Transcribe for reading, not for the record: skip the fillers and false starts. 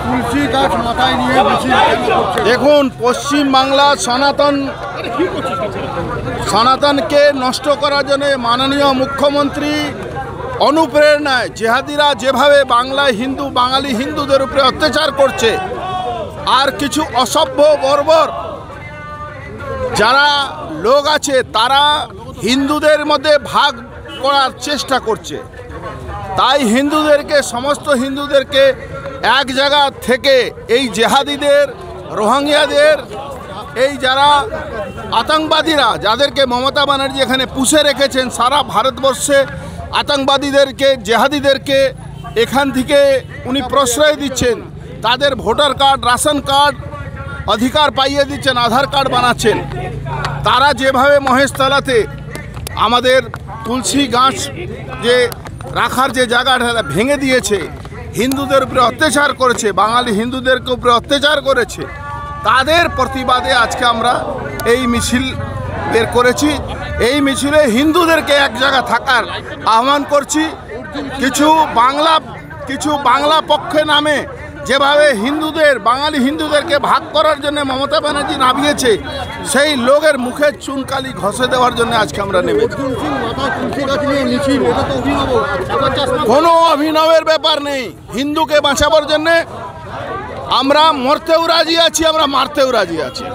তুলসী গাছ মাথায় নিয়ে দেখুন, পশ্চিমবাংলা সনাতনকে নষ্ট করার জন্য মাননীয় মুখ্যমন্ত্রী অনুপ্রেরণায় জেহাদিরা যেভাবে বাঙালি হিন্দুদের উপরে অত্যাচার করছে, আর কিছু অসভ্য বর্বর যারা লোক আছে তারা হিন্দুদের মধ্যে ভাগ করার চেষ্টা করছে। তাই সমস্ত হিন্দুদেরকে এক জায়গা থেকে এই জেহাদিদের, রোহিঙ্গাদের, এই যারা আতঙ্কবাদীরা যাদেরকে মমতা ব্যানার্জি এখানে পুষে রেখেছেন, সারা ভারতবর্ষে আতঙ্কবাদীদেরকে, জেহাদিদেরকে এখান থেকে উনি প্রশ্রয় দিচ্ছেন। তাদের ভোটার কার্ড, রাশন কার্ড অধিকার পাইয়ে দিচ্ছেন, আধার কার্ড বানাচ্ছেন। তারা যেভাবে মহেশতলাতে আমাদের তুলসী গাছ যে রাখার যে জায়গাটা ভেঙে দিয়েছে, হিন্দুদের উপরে অত্যাচার করেছে, বাঙালি হিন্দুদের উপরে অত্যাচার করেছে, তাদের প্রতিবাদে আজকে আমরা এই মিছিল বের করেছি। এই মিছিলে হিন্দুদেরকে এক জায়গা থাকার আহ্বান করছি। কিছু বাংলা পক্ষে নামে যেভাবে বাঙালি হিন্দুদেরকে ভাগ করার জন্য মমতা ব্যানার্জি নামিয়েছে, সেই লোকের মুখের চুনকালি ঘষে দেওয়ার জন্য আজকে আমরা নেমেছি। কোনো অভিনবের ব্যাপার নেই। হিন্দুকে বাঁচাবার জন্য আমরা মরতেও রাজি আছি, আমরা মারতেও রাজি আছি।